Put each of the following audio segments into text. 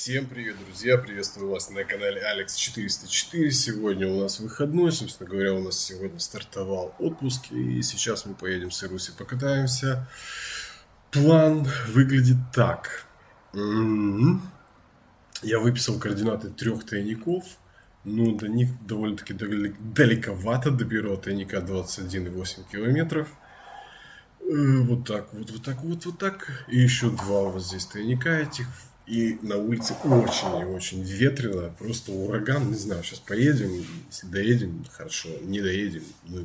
Всем привет, друзья! Приветствую вас на канале Алекс 404. Сегодня у нас выходной, собственно говоря, у нас сегодня стартовал отпуск, и сейчас мы поедем с Ируси покатаемся. План выглядит так. Я выписал координаты 3 тайников, но до них довольно-таки далековато, до первого тайника 21,8 километров. Вот так. И еще 2 вот здесь тайника этих. И на улице очень и очень ветрено. Просто ураган. Не знаю, сейчас поедем. Если доедем, хорошо. Не доедем, ну и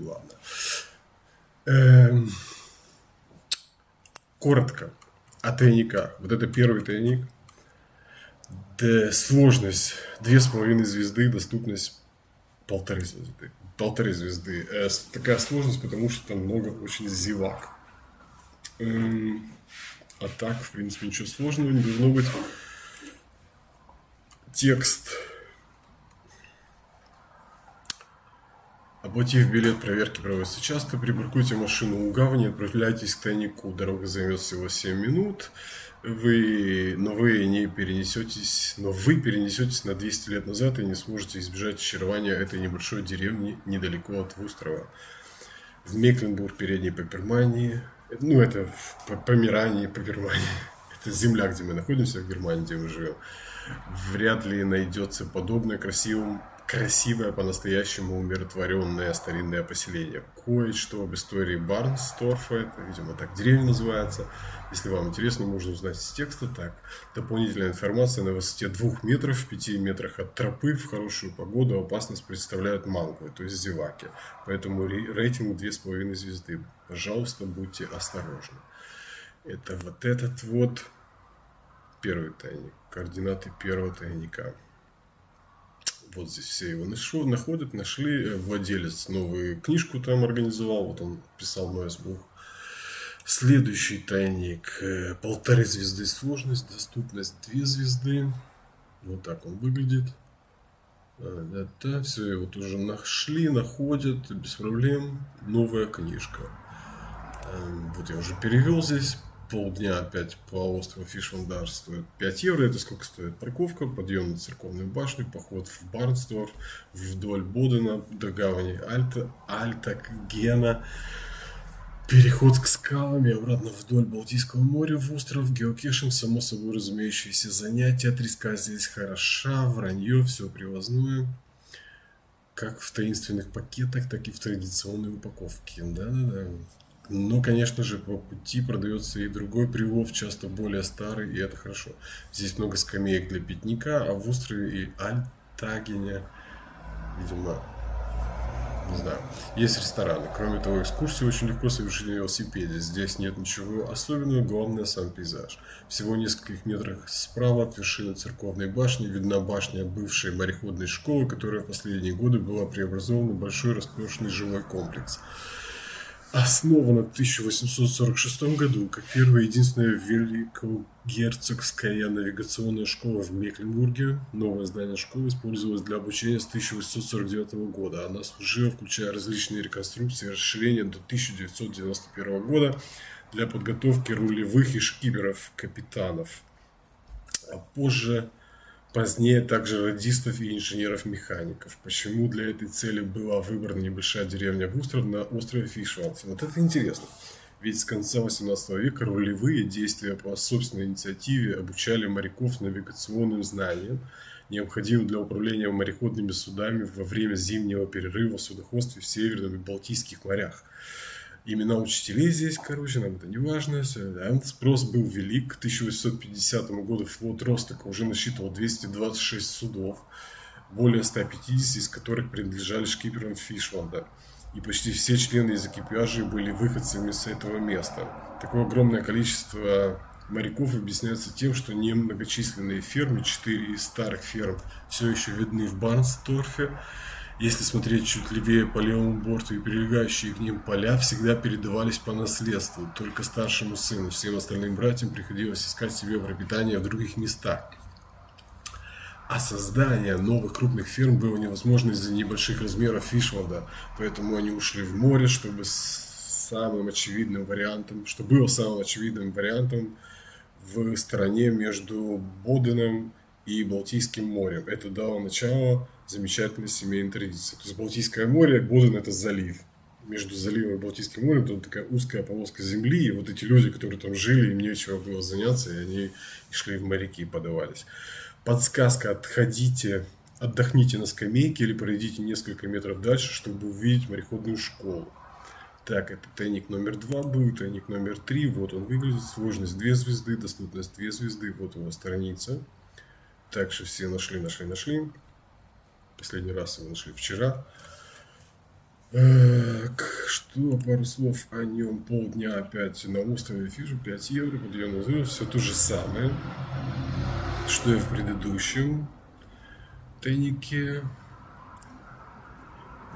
ладно. Коротко о тайниках. Вот это первый тайник. Сложность 2,5 звезды, доступность 1,5 звезды. 1,5 звезды. Такая сложность, потому что там много очень зевак. А так, в принципе, ничего сложного не должно быть. Текст. Оплатив билет, проверки проводятся часто. Припаркуйте машину у гавани, отправляйтесь к тайнику. Дорога займет всего 7 минут. Вы перенесетесь на 200 лет назад и не сможете избежать очарования этой небольшой деревни недалеко от Вустрова. В Мекленбург, передней Папермании. Это в Померании, Папермании. Это земля, где мы находимся, в Германии, где мы живем. Вряд ли найдется подобное красивое, по-настоящему умиротворенное старинное поселение. Кое-что об истории Барнсторфа, это, видимо, так деревня называется. Если вам интересно, можно узнать из текста. Так, дополнительная информация: на высоте 2 метров, в 5 метрах от тропы, в хорошую погоду опасность представляют манглы, то есть зеваки. Поэтому рейтинг 2,5 звезды. Пожалуйста, будьте осторожны. Это вот этот вот первый тайник. Координаты первого тайника. Вот здесь все его находят, нашли. Владелец новую книжку там организовал. Вот он писал Нойсбух. Следующий тайник. 1,5 звезды сложность, доступность 2 звезды. Вот так он выглядит. Все вот уже нашли, находят, без проблем. Новая книжка. Вот я уже перевел здесь. Полдня опять по острову Фишвандар стоит 5 евро. Это сколько стоит парковка, подъем на церковную башню, поход в Барнсторф, вдоль Бодена до гавани Альтагена, переход к скалам и обратно вдоль Балтийского моря в остров, геокешинг, само собой разумеющееся занятие. Треска здесь хороша, вранье, все привозное. Как в таинственных пакетах, так и в традиционной упаковке. Да. Но, конечно же, по пути продается и другой прилов, часто более старый, и это хорошо. Здесь много скамеек для пикника, а в острове и Альтагене, видимо, не знаю, есть рестораны. Кроме того, экскурсии очень легко совершить на велосипеде. Здесь нет ничего особенного, главное сам пейзаж. Всего в нескольких метрах справа от вершины церковной башни видна башня бывшей мореходной школы, которая в последние годы была преобразована в большой роскошный жилой комплекс. Основана в 1846 году как первая и единственная великогерцогская навигационная школа в Мекленбурге. Новое здание школы использовалось для обучения с 1849 года. Она служила, включая различные реконструкции и расширения, до 1991 года для подготовки рулевых и шкиперов, капитанов. А позднее также радистов и инженеров-механиков. Почему для этой цели была выбрана небольшая деревня Вустров на острове Фишванд? Вот это интересно. Ведь с конца 18 века рулевые действия по собственной инициативе обучали моряков навигационным знаниям, необходимым для управления мореходными судами во время зимнего перерыва в судоходстве в Северном и Балтийских морях. Имена учителей здесь, нам это не важно. Спрос был велик. К 1850 году флот Ростока уже насчитывал 226 судов, более 150 из которых принадлежали шкиперам Фишванда. И почти все члены из экипажей были выходцами с этого места. Такое огромное количество моряков объясняется тем, что немногочисленные фермы, 4 из старых ферм, все еще видны в Барнсторфе. Если смотреть чуть левее по левому борту, и прилегающие к ним поля всегда передавались по наследству, только старшему сыну. Всем остальным братьям приходилось искать себе пропитание в других местах. А создание новых крупных ферм было невозможно из-за небольших размеров Фишванда, поэтому они ушли в море, что было самым очевидным вариантом в стороне между Боденом и Балтийским морем. Это дало начало замечательной семейной традиции. То есть Балтийское море, Боден – это залив. Между заливом и Балтийским морем там такая узкая полоска земли, и вот эти люди, которые там жили, им нечего было заняться, и они шли в моряки и подавались. Подсказка: отдохните на скамейке или пройдите несколько метров дальше, чтобы увидеть мореходную школу. Так, это тайник номер 2 был, тайник номер 3, вот он выглядит, сложность 2 звезды, доступность 2 звезды, вот его страница. Также все нашли. Последний раз его нашли вчера. Что, пару слов о нем. Полдня опять на острове Фижу, 5 евро, подъемный звезд, все то же самое, что и в предыдущем тайнике.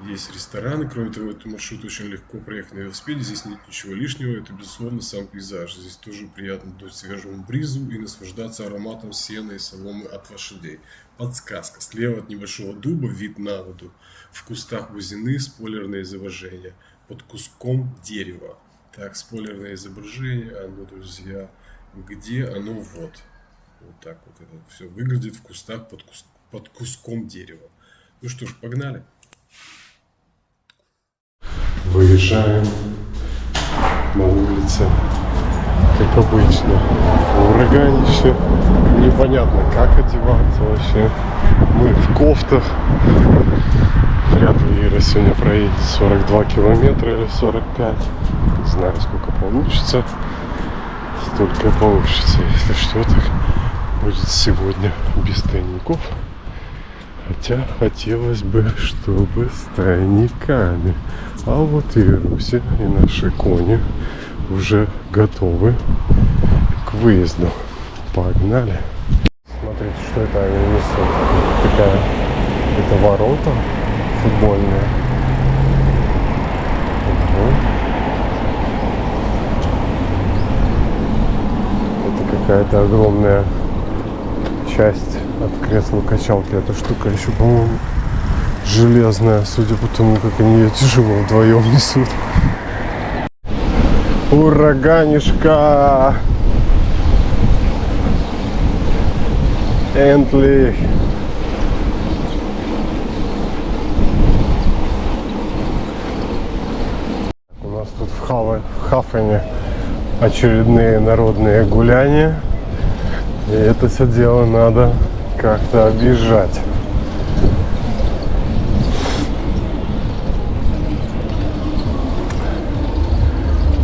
Есть рестораны, кроме того, этот маршрут очень легко проехать на велосипеде, здесь нет ничего лишнего, это, безусловно, сам пейзаж. Здесь тоже приятно дуть свежему бризу и наслаждаться ароматом сена и соломы от лошадей. Подсказка: слева от небольшого дуба вид на воду, в кустах бузины спойлерное изображение, под куском дерева. Так, спойлерное изображение, оно, друзья, где оно? Вот так вот это все выглядит в кустах под куском дерева. Ну что ж, погнали. Выезжаем на улице, как обычно, в ураганище, непонятно как одеваться вообще, мы в кофтах, вряд ли Ира сегодня проедет 42 километра или 45, не знаю, сколько получится, столько получится, если что, так будет сегодня без тайников. Хотя хотелось бы, чтобы с тайниками. А вот и Руси, и наши кони уже готовы к выезду. Погнали. Смотрите, что это они несут. Это ворота футбольные. Это какая-то огромная часть от кресла-качалки. Эта штука еще, по-моему, железная, судя по тому, как они ее тяжело вдвоем несут. Ураганишка! Энтли! У нас тут в Хафене очередные народные гуляния. И это все дело надо как-то объезжать.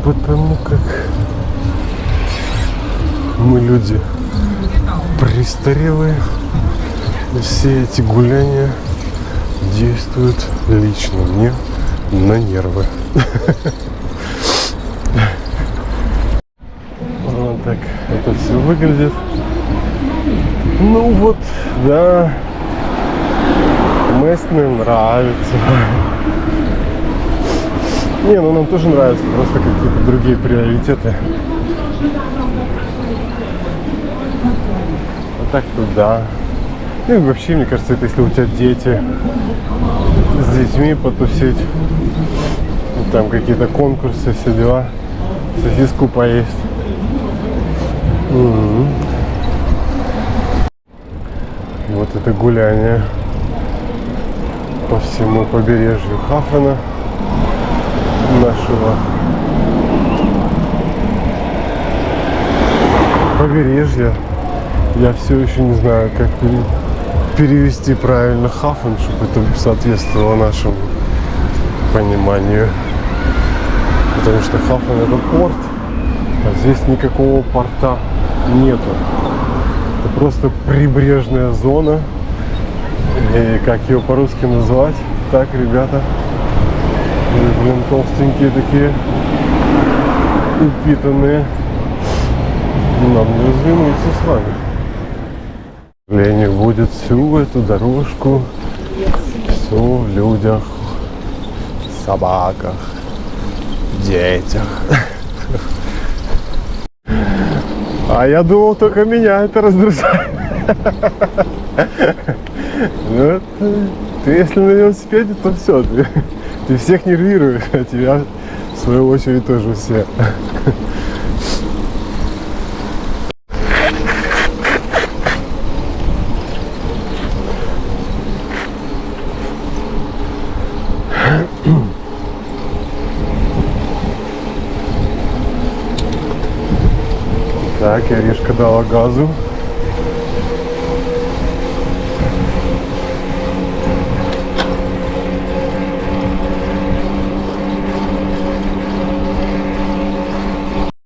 Потому как мы люди престарелые, и все эти гуляния действуют лично мне на нервы. Вот так это все выглядит. Ну вот, да, местным нравится. Не, ну нам тоже нравится, просто какие-то другие приоритеты. А так-то да. Ну и вообще, мне кажется, это если у тебя дети, с детьми потусить, там какие-то конкурсы, все дела, сосиску поесть. Вот это гуляние по всему побережью Хафена нашего побережья. Я все еще не знаю, как перевести правильно Хафен, чтобы это соответствовало нашему пониманию. Потому что Хафен — это порт, а здесь никакого порта нету. Это просто прибрежная зона. И как ее по-русски назвать? Так, ребята. Блин, толстенькие такие, упитанные. Нам не развернуться с вами. К сожалению, будет всю эту дорожку все в людях, собаках, детях. А я думал, только меня это раздражает. Ну, ты если на велосипеде, то все, ты всех нервируешь, а тебя в свою очередь тоже все. Так, Иришка дала газу.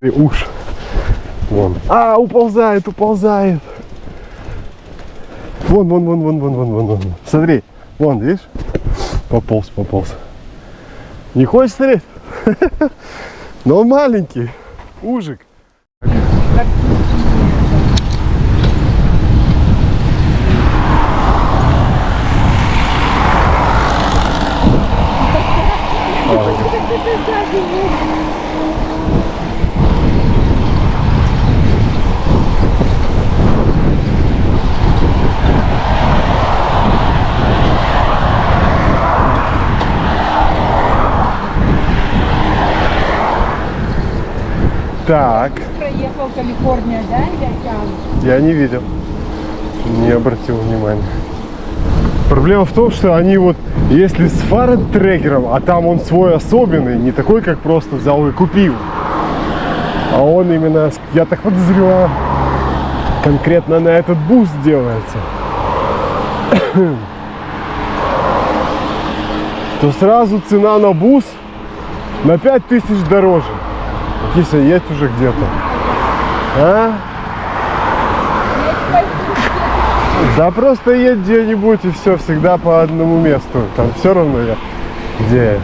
И уж. Вон. А, уползает, уползает. Вон. Смотри, вон, видишь? Пополз. Не хочешь смотреть? Но он маленький. Ужик. Так. Проехал Калифорния, да, или океан? Я не видел. Не обратил внимания. Проблема в том, что они вот, если с фаротрекером, а там он свой особенный, не такой, как просто взял и купил. А он именно, я так подозреваю, конкретно на этот буст делается. То сразу цена на бус на 5000 дороже. Кися, едь уже где-то. А? Да просто едь где-нибудь и все, всегда по одному месту. Там все равно я где.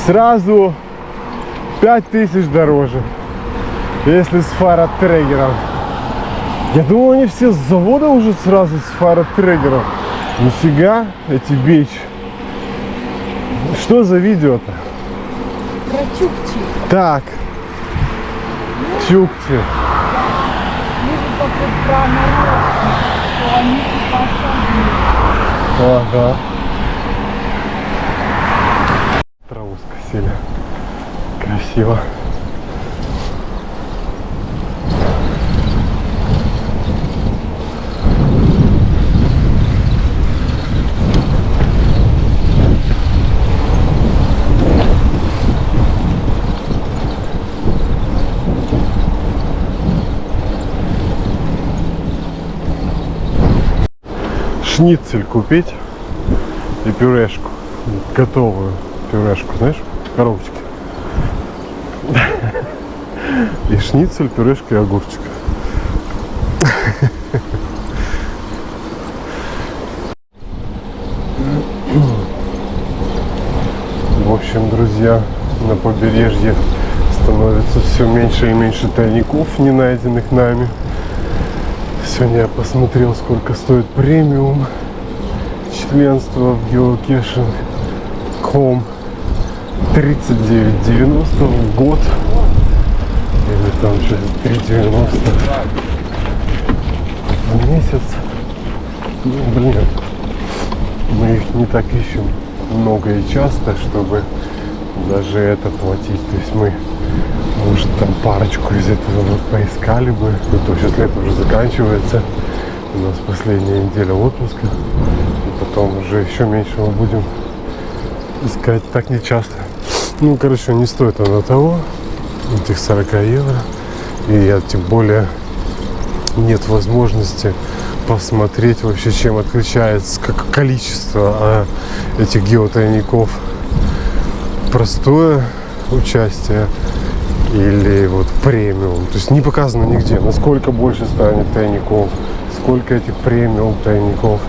Сразу 5000 дороже, если с фаротрегером. Я думал, они все с завода уже сразу с фаротрегером. Нифига, эти бич. Что за видео-то? Про Чукчи. Так. Чукчи. Вижу, как вот про народ, что они типа осадили. Ага. Траву скосили. Красиво. Шницель купить и пюрешку, готовую пюрешку, знаешь, в коробочке. И шницель, пюрешка и огурчик. В общем, друзья, на побережье становится все меньше и меньше тайников, не найденных нами. Сегодня я посмотрел, сколько стоит премиум членство в geocaching.com. 39,90 в год. Или там что-то 3,90 в месяц. Ну, блин, мы их не так ищем много и часто, чтобы даже это платить. То есть мы, может, там парочку из этого вот поискали бы. Ну, то сейчас лето уже заканчивается. У нас последняя неделя отпуска. И потом уже еще меньше мы будем искать так не часто. Ну, короче, не стоит оно того, этих 40 евро. И я тем более нет возможности посмотреть вообще, чем отличается как количество этих геотайников. Простое участие или вот премиум. То есть не показано нигде, насколько больше станет тайников, сколько этих премиум тайников.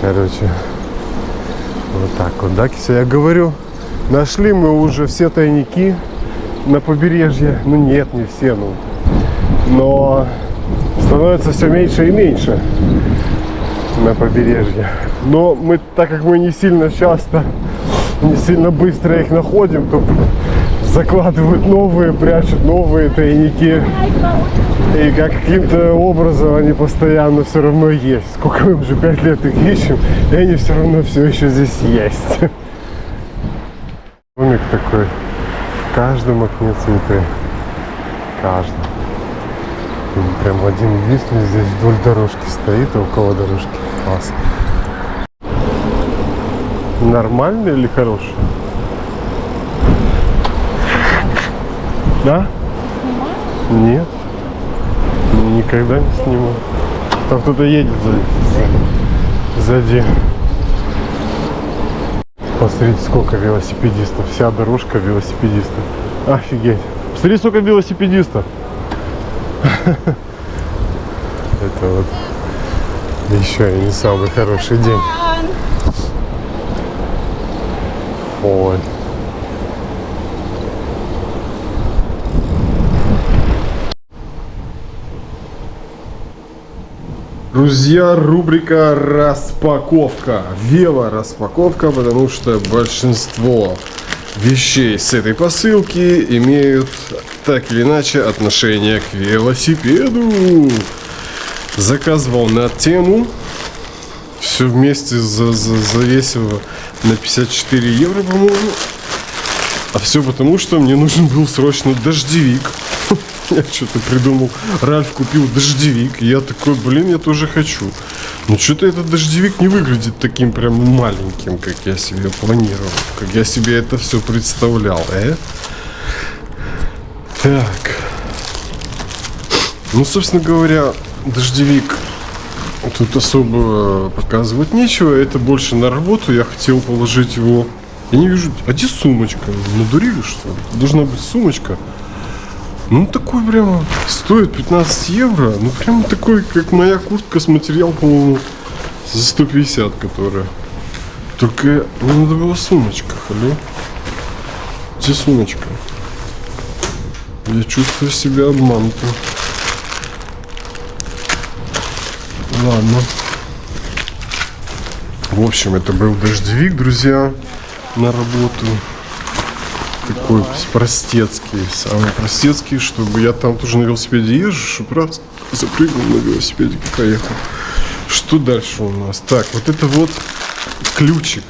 Короче, вот так вот, да, Кися? Я говорю, нашли мы уже все тайники на побережье. Ну нет, не все, ну. Но становится все меньше и меньше на побережье. Но мы, так как мы не сильно часто, не сильно быстро их находим, то закладывают новые, прячут новые тайники. И каким-то образом они постоянно все равно есть. Сколько мы уже 5 лет их ищем, и они все равно все еще здесь есть. Домик такой, в каждом окне цветы. В каждом. Прям один единственный здесь вдоль дорожки стоит, и около дорожки. Класс. Нормальный или хороший? Да? Снимаешь? Нет. Никогда не сниму. Там кто-то едет сзади. Посмотрите, сколько велосипедистов. Вся дорожка велосипедистов. Офигеть. Посмотри, сколько велосипедистов. Это вот еще и не самый хороший день. Ой. Друзья, рубрика распаковка. Велораспаковка, потому что большинство вещей с этой посылки имеют так или иначе отношение к велосипеду. Заказывал на тему. Все вместе завесило на 54 евро, по-моему. А все потому, что мне нужен был срочно дождевик. Я что-то придумал. Ральф купил дождевик. И я такой, блин, я тоже хочу. Но что-то этот дождевик не выглядит таким прям маленьким, как я себе планировал. Как я себе это все представлял. Так. Ну, собственно говоря, дождевик тут особо показывать нечего. Это больше на работу. Я хотел положить его. Я не вижу. А где сумочка? Надурили, что ли? Должна быть сумочка. Ну, такой прямо стоит 15 евро. Ну, прямо такой, как моя куртка с материал, по-моему, за 150, которая. Только мне надо была сумочка, алло. Где сумочка? Я чувствую себя обманутым. Ладно. В общем, это был дождевик, друзья, на работу. Такой простецкий, самый простецкий, чтобы я там тоже на велосипеде езжу, чтобы раз запрыгнул на велосипедик и поехал. Что дальше у нас? Так, вот это вот ключик.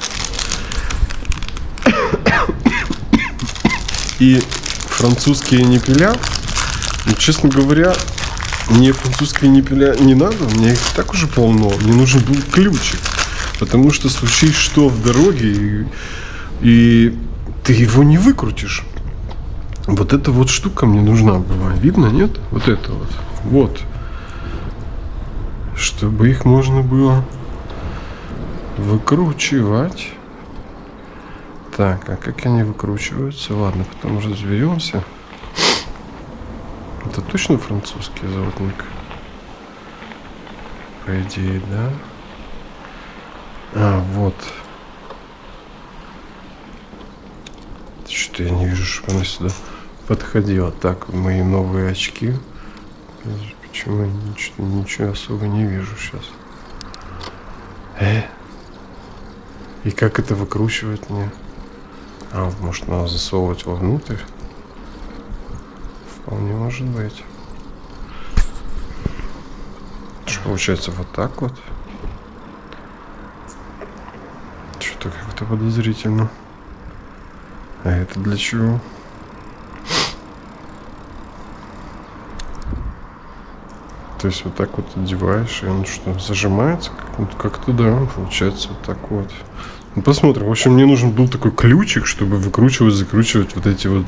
И французские ниппеля. Ну, честно говоря, мне французские ниппеля не надо, мне их так уже полно. Мне нужен был ключик. Потому что случись что в дороге, и ты его не выкрутишь. Вот эта вот штука мне нужна была. Видно, нет? Вот это вот. Вот. Чтобы их можно было выкручивать. Так, а как они выкручиваются? Ладно, потом разберемся. Это точно французский золотник? По идее, да? А, вот. Что-то я не вижу, чтобы она сюда подходила. Так, мои новые очки. Почему я ничего особо не вижу сейчас? И как это выкручивать мне? А, может, надо засовывать вовнутрь? Вполне может быть. Что получается вот так вот? Что-то как-то подозрительно. А это для чего? То есть вот так вот одеваешь, и он что, зажимается? Как-то да, получается вот так вот. Ну, посмотрим. В общем, мне нужен был такой ключик, чтобы выкручивать, закручивать вот эти вот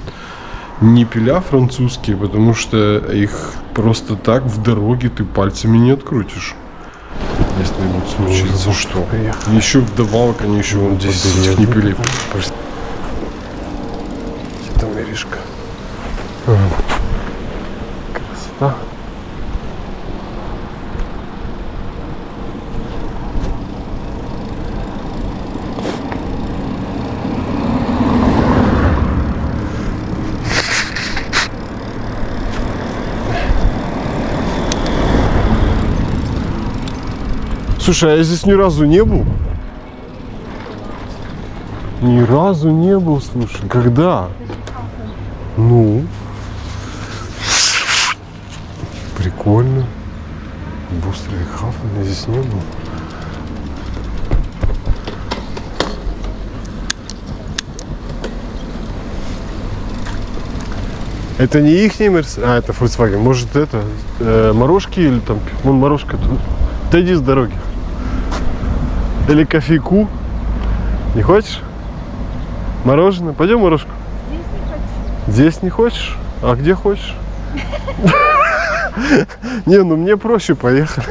ниппеля французские, потому что их просто так в дороге ты пальцами не открутишь. Если будет случиться что. Еще вдобавок они еще вон здесь этих ниппелей. Где там Иришка? Красота. Слушай, а я здесь ни разу не был. Ни разу не был, слушай. Когда? Ну. Прикольно. Бустрихафен, я здесь не был. Это не ихний Мерседес? А, это Volkswagen. Может, это морожки или там... Вон морожка тут. Отойди с дороги. Или кофейку. Не хочешь? Мороженое? Пойдем морожку. Здесь не хочу. Здесь не хочешь? А где хочешь? Не, ну мне проще, поехали.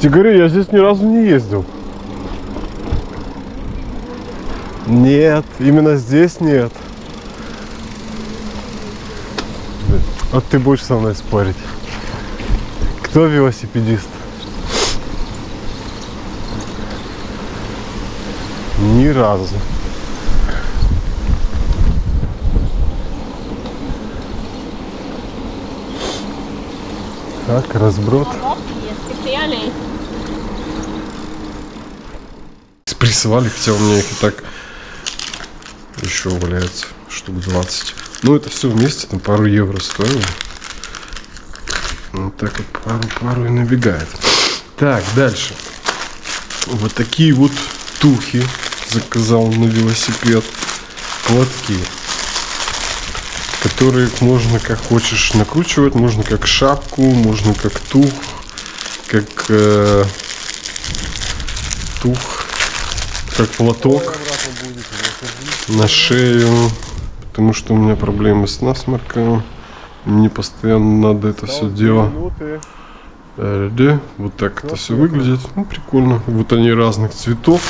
Тебе говорю, я здесь ни разу не ездил. Нет, именно здесь нет. Вот ты будешь со мной спорить. Кто велосипедист? Ни разу. Так, разброд. Спрессовали, хотя у меня их и так еще валяется штук 20. Ну, это все вместе, там пару евро стоило. Вот так вот пару и набегает. Так, дальше. Вот такие вот тухи заказал на велосипед. Платки, которые можно как хочешь накручивать. Можно как шапку, можно как тух, как как платок на шею. Потому что у меня проблемы с насморком. Мне постоянно надо это все дело. Вот так это все выглядит. Ну, прикольно. Вот они разных цветов.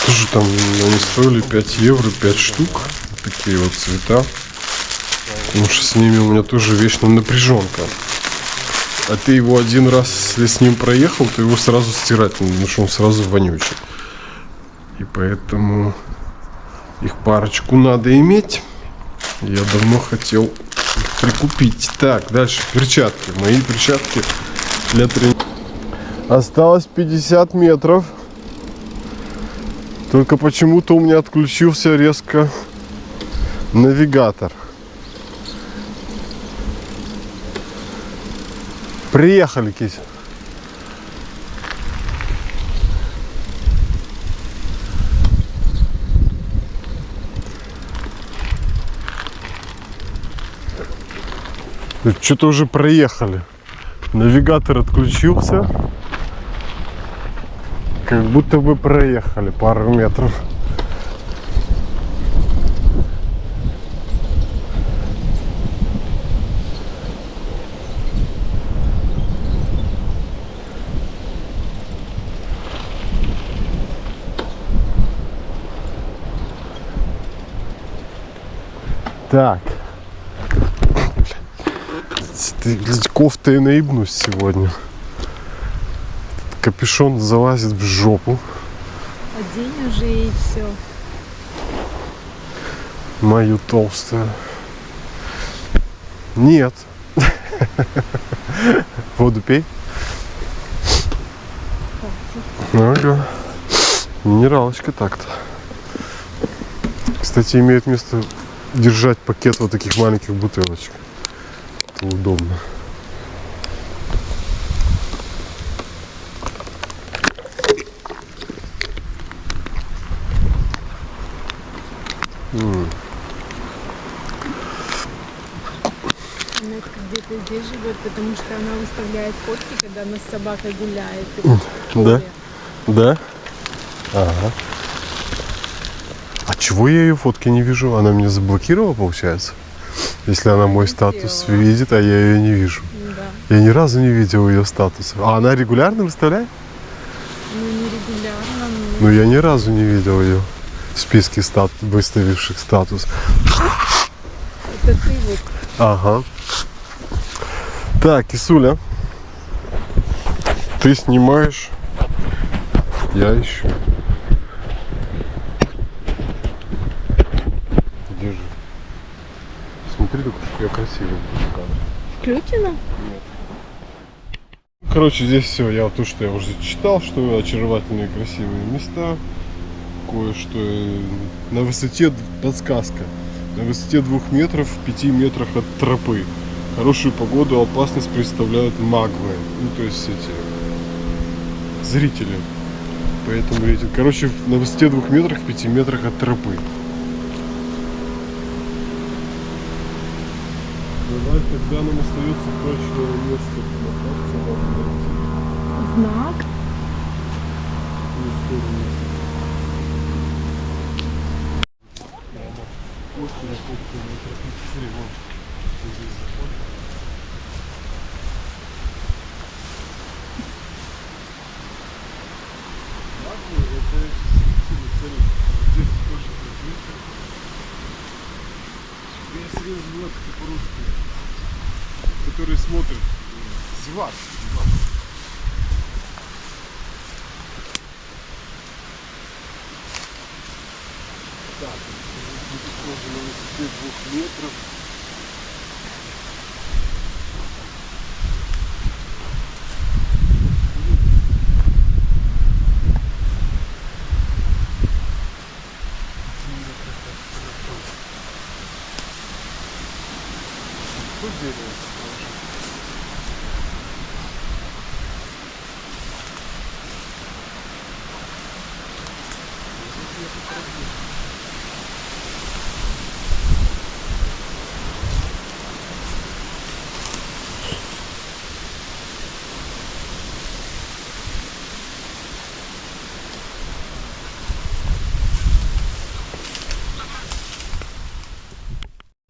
Тоже там они стоили 5 евро, 5 штук. Такие вот цвета. Потому что с ними у меня тоже вечно напряженка. А ты его один раз, если с ним проехал, то его сразу стирать надо, потому что он сразу вонючий. И поэтому их парочку надо иметь. Я давно хотел их прикупить. Так, дальше перчатки. Мои перчатки для тренировки. Осталось 50 метров. Только почему-то у меня отключился резко навигатор. Приехали, кись. Что-то уже проехали. Навигатор отключился. Как будто бы проехали пару метров. Так. Ты, блядь, кофтой наебнусь сегодня. Капюшон залазит в жопу. Одень уже и все. Мою толстую. Нет. Воду пей. Ага. Минералочка так-то. Кстати, имеет место держать пакет вот таких маленьких бутылочек. Это удобно. Она где-то здесь живет, потому что она выставляет фотки, когда она с собакой гуляет. Да? Да? Ага. А чего я ее фотки не вижу? Она меня заблокировала, получается? Если она мой статус видит, а я ее не вижу. Да. Я ни разу не видел ее статус. А она регулярно выставляет? Ну, не регулярно. Ну, я ни разу не видел ее в списке выставивших статус. Это ты вот. Ага. Так, Кисуля, ты снимаешь, я ищу. Держи. Смотри, только что я красивый буду в кадре. Включено? Нет. Короче, здесь все. Я то, что я уже читал, что очаровательные красивые места. Кое-что на высоте, подсказка, на высоте 2 метров, в 5 метрах от тропы. Хорошую погоду, опасность представляют магмы. Ну, то есть эти зрители. Поэтому рейтинг. Короче, на высоте 2 метрах, в 5 метрах от тропы. Когда нам остается точное место на карте, надо найти. Знак? В ту сторону. После находки на тропический ремонт. Здесь заходим. Ладно, это смотри, здесь тоже тропинка. Весь рез по-русски, который смотрит. Зевак. Так, здесь тоже на высоте 2 метров. Тут дерево тоже.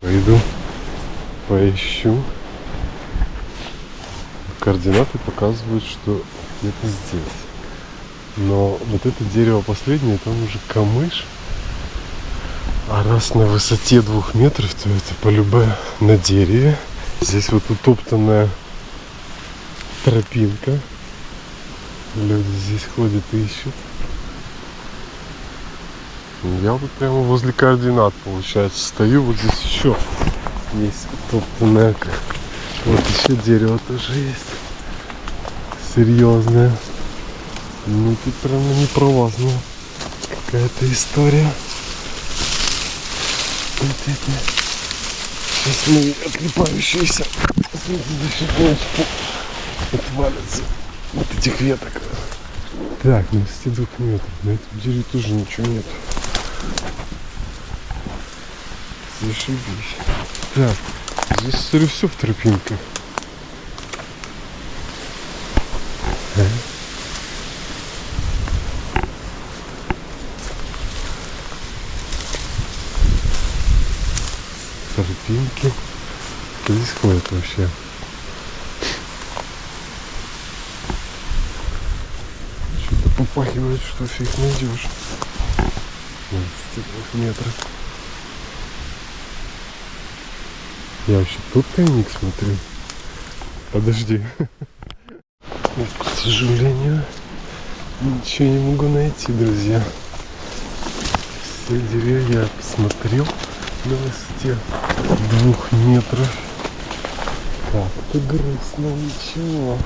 Пойду поищу. Координаты показывают, что это здесь. Но вот это дерево последнее, там уже камыш. А раз на высоте 2 метров, то это по-любому на дереве. Здесь вот утоптанная тропинка. Люди здесь ходят и ищут. Я вот прямо возле координат, получается, стою. Вот здесь еще есть утоптанная. Вот еще дерево тоже есть. Серьезное. Ну тут прямо непролазная какая-то история. Вот эти. Сейчас мы отлипающиеся. Защитные отвалятся от этих веток. Так, на высоте 2 метров. На этом дереве тоже ничего нет. Зашибись. Так, здесь, смотрю, все в тропинках. Тропинки. Что здесь ходит вообще? Что-то попахивает, что фиг найдешь. 22 метров. Я вообще тут тайник смотрю. Подожди. К сожалению, ничего не могу найти, друзья. Все деревья я посмотрел на высоте 2 метров. Так, это грустно, ничего.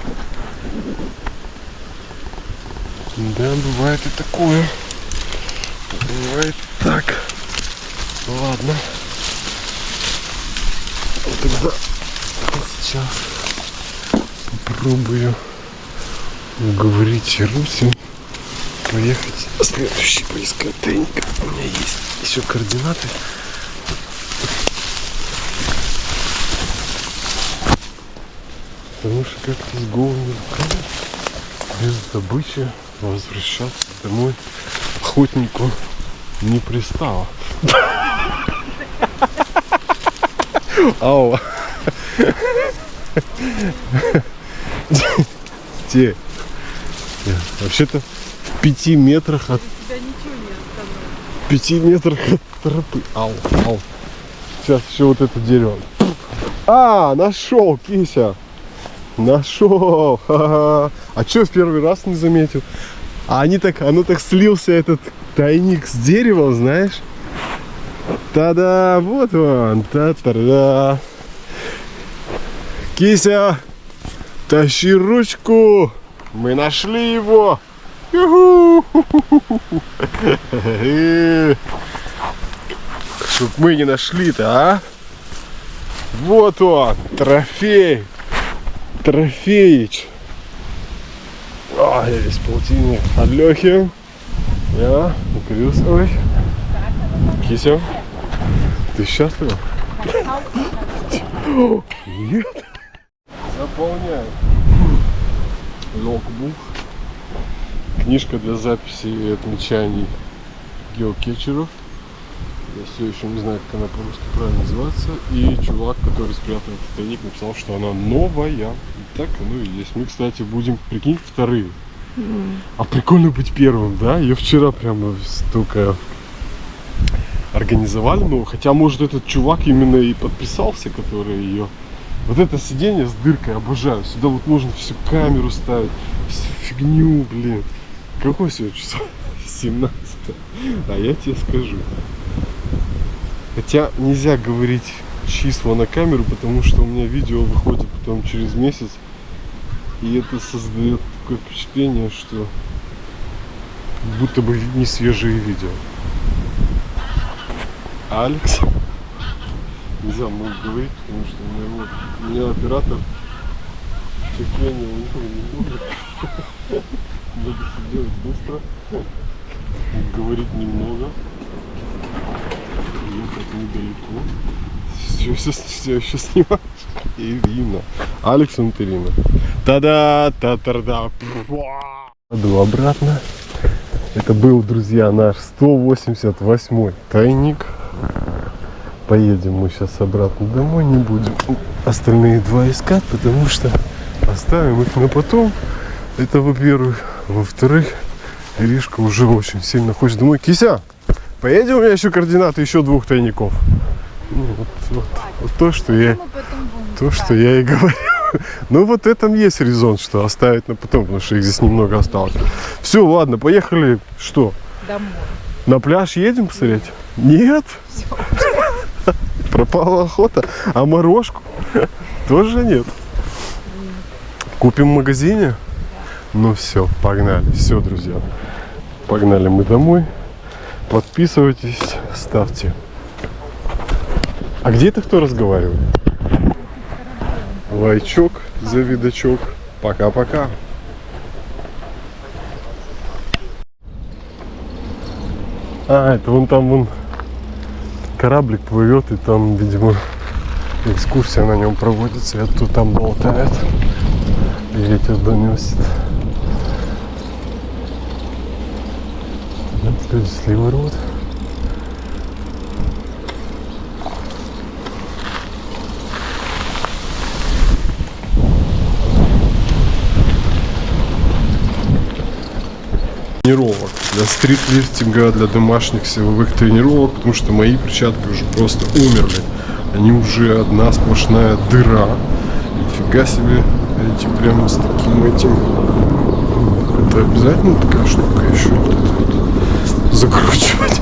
Да, бывает и такое. Бывает так. Ладно. Вот тогда сейчас попробую уговорить Русю поехать следующий поискать тайника. У меня есть еще координаты. Потому что как-то с голыми руками без добычи возвращаться домой охотнику не пристало. Ау. Те. Вообще-то в 5 метрах от... Тебя ничего не остановит. В 5 метрах от тропы. Ау, ау. Сейчас еще вот это дерево. А, нашел, Кися. Нашел. Ха-ха. А что в первый раз не заметил? А оно так слился, этот тайник с деревом, знаешь? Та-да, вот он. Та-та-да. Кися, тащи ручку. Мы нашли его. Чтоб мы не нашли-то, а? Вот он, трофей. Трофеич. Я весь полтинник от Лехи. Я, Крюсовой. Кися, ты счастлива? Нет. Заполняю. Логбук. Книжка для записи и отмечаний геокетчеров. Я все еще не знаю, как она по-русски правильно называется. И чувак, который спрятал этот тайник, написал, что она новая. И так оно и есть. Мы, кстати, будем, прикинь, вторые. А прикольно быть первым, да? Ее вчера прямо столько организовали. Ну, хотя, может, этот чувак именно и подписался, который ее... Вот это сиденье с дыркой обожаю. Сюда вот можно всю камеру ставить, всю фигню, блин. Какое сегодня число? 17. А я тебе скажу. Хотя нельзя говорить числа на камеру, потому что у меня видео выходит потом через месяц. И это создает такое впечатление, что как будто бы не свежие видео. Алекс. Нельзя много говорить, потому что у меня оператор терпения у него немного. Надо все делать быстро, говорить немного, ехать недалеко. Все еще снимаешь. Ирина. Алекс и Ирина. Та-да, та-та-да. Иду обратно. Это был, друзья, наш 188-й тайник. Поедем мы сейчас обратно домой, не будем остальные два искать, потому что оставим их на потом. Это во-первых. Во-вторых, Иришка уже очень сильно хочет домой. Кися, поедем, у меня еще координаты еще 2 тайников. Ну, вот то, что я и говорю. Ну вот в этом есть резон, что оставить на потом, потому что их здесь немного осталось. Все, ладно, поехали. Что? Домой. На пляж едем посмотреть? Нет? Пропала охота. А морожку? Тоже нет. Купим в магазине? Ну все, погнали. Все, друзья. Погнали мы домой. Подписывайтесь, ставьте. А где это кто разговаривает? Лайчок за видочок. Пока-пока. А, это вон там кораблик плывет, и там, видимо, экскурсия на нем проводится, и оттуда там болтает, и ветер доносит. Вот люди сливы рвут. Тренировок для стритлифтинга, для домашних силовых тренировок, потому что мои перчатки уже просто умерли. Они уже одна сплошная дыра. Нифига себе, эти прямо с таким этим. Это обязательно такая штука еще вот это вот закручивать?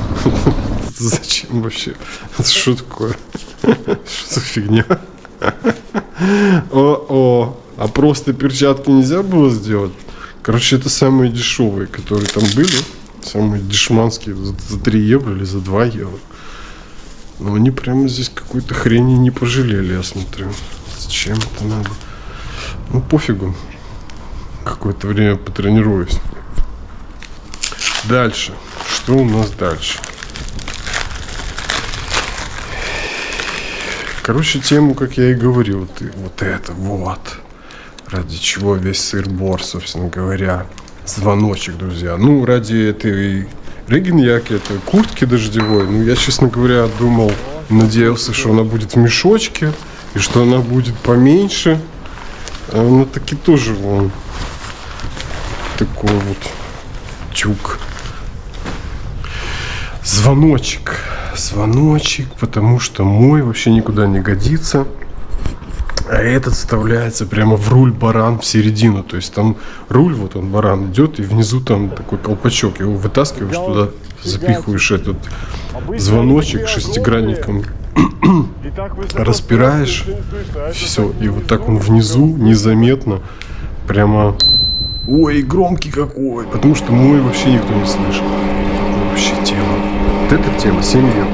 Зачем вообще? Это что такое? Что за фигня? О, а просто перчатки нельзя было сделать? Короче, это самые дешевые, которые там были. Самые дешманские, за 3 евро или за 2 евро. Но они прямо здесь какой-то хрени не пожалели, я смотрю. Зачем это надо? Ну, пофигу. Какое-то время потренируюсь. Дальше. Что у нас дальше? Короче, тему, как я и говорил, вот это вот. Ради чего весь сыр-бор, собственно говоря. Звоночек, друзья. Ну, ради этой регеньяки, этой куртки дождевой. Ну, я, честно говоря, думал, надеялся, что она будет в мешочке. И что она будет поменьше. А она таки тоже вон. Такой вот тюк. Звоночек. Звоночек, потому что мой вообще никуда не годится. А этот вставляется прямо в руль баран в середину. То есть там руль, вот он, баран идет, и внизу там такой колпачок. Его вытаскиваешь туда, запихиваешь этот звоночек шестигранником, распираешь, все. И вот так он внизу незаметно прямо... Ой, громкий какой! Потому что мой вообще никто не слышит. Вообще тема. Вот эта тема 7 евро.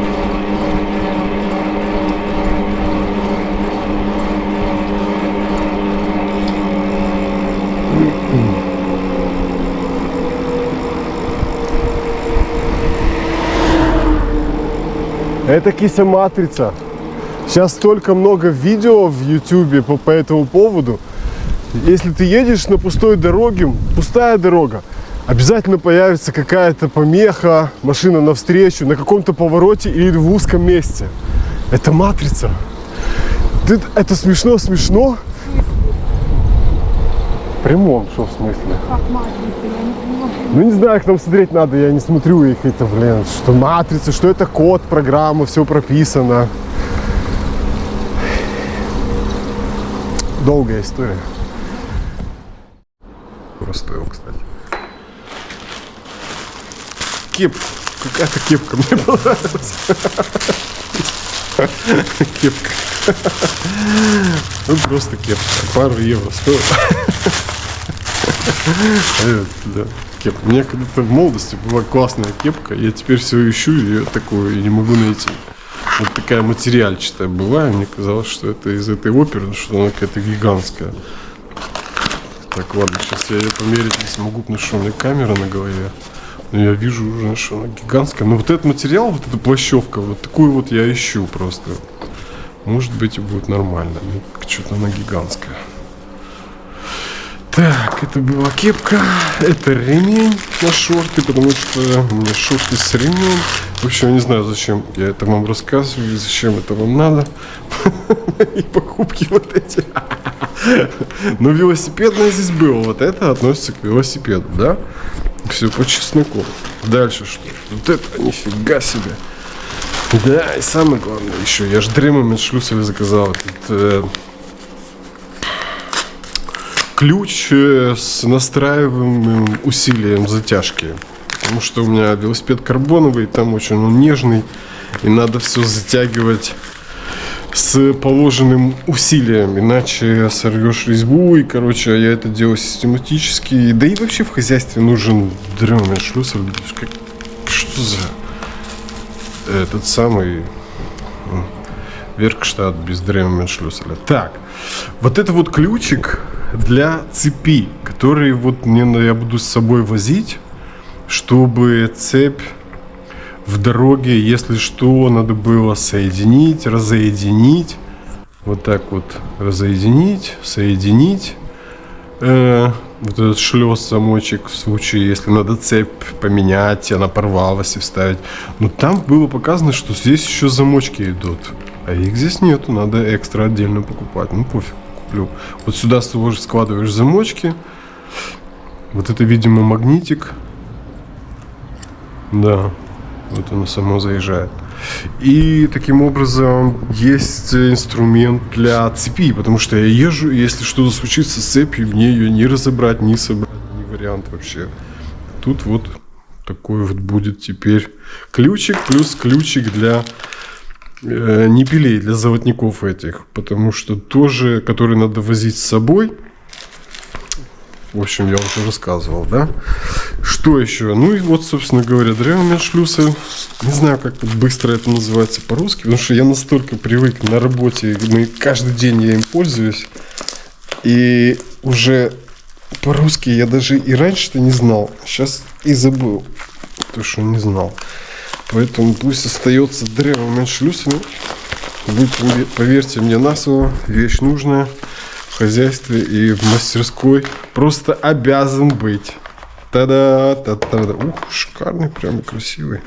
Это кися матрица. Сейчас столько много видео в YouTube по этому поводу. Если ты едешь на пустой дороге, пустая дорога, обязательно появится какая-то помеха, машина навстречу, на каком-то повороте или в узком месте. Это матрица. Это смешно. В прямом, что в смысле? Как матрица, я не понимаю. Ну не знаю, как там смотреть надо, я не смотрю их, это, блин, что матрица, что это код программы, все прописано. Долгая история. Расстоял, кстати. Кепка. Какая-то кепка мне понравилась. Кепка. Ну просто кепка. Пару евро стоит. Да, кепка. У меня когда-то в молодости была классная кепка. Я теперь все ищу ее такую и не могу найти. Вот такая материальчатая была. И мне казалось, что это из этой оперы, что она какая-то гигантская. Так, ладно, сейчас я ее померить не смогу, потому что у меня камера на голове. Но я вижу уже, что она гигантская. Но вот этот материал, вот эта плащевка, вот такую вот я ищу просто. Может быть, и будет нормально. Ну, что-то она гигантская. Так, это была кепка. Это ремень на шорты, потому что у меня шорты с ремнем. В общем, я не знаю, зачем я это вам рассказываю, зачем это вам надо. И покупки вот эти. Но велосипедное здесь было. Вот это относится к велосипеду, да? Все по чесноку. Дальше что? Вот это нифига себе. Да, и самое главное еще. Я же Dremel заказал. Этот, ключ с настраиваемым усилием затяжки. Потому что у меня велосипед карбоновый, там очень он нежный. И надо все затягивать с положенным усилием, иначе сорвешь резьбу. И, короче, я это делаю систематически. Да и вообще в хозяйстве нужен Dremel шлюсер. Что за этот самый Werkstatt без Dremel шлюсера? Так, вот это вот ключик для цепи, который вот я буду с собой возить, чтобы цепь в дороге, если что, надо было соединить, разоединить. Вот так вот разоединить, соединить. Вот этот шлёз, замочек, в случае, если надо цепь поменять, она порвалась и вставить. Но там было показано, что здесь еще замочки идут. А их здесь нету, надо экстра отдельно покупать. Ну пофиг, куплю. Вот сюда складываешь замочки. Вот это, видимо, магнитик. Да. Вот оно само заезжает. И таким образом есть инструмент для цепи, потому что я езжу, и если что-то случится с цепью, мне ее не разобрать, не собрать, не вариант вообще. Тут вот такой вот будет теперь ключик, плюс ключик для ниппелей, для золотников этих, потому что тоже, который надо возить с собой. В общем, я уже рассказывал, да? Что еще? Ну и вот, собственно говоря, Dremel шлюсы. Не знаю, как быстро это называется по-русски, потому что я настолько привык на работе, каждый день я им пользуюсь. И уже по-русски я даже и раньше-то не знал. Сейчас и забыл, то, что не знал. Поэтому пусть остается Dremel шлюсами. Поверьте мне на слово, вещь нужная. В хозяйстве и в мастерской просто обязан быть. Та-да, та-да. Ух, шикарный, прям красивый.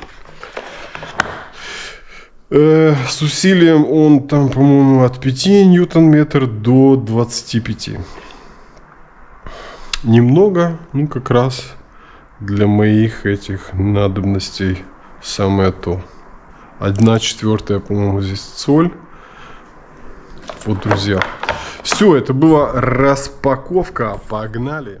С усилием он там, по-моему, от 5 ньютон-метр до 25. Немного, ну как раз для моих этих надобностей самое то. 1/4, по-моему, здесь соль. Вот, друзья. Все, это была распаковка. Погнали!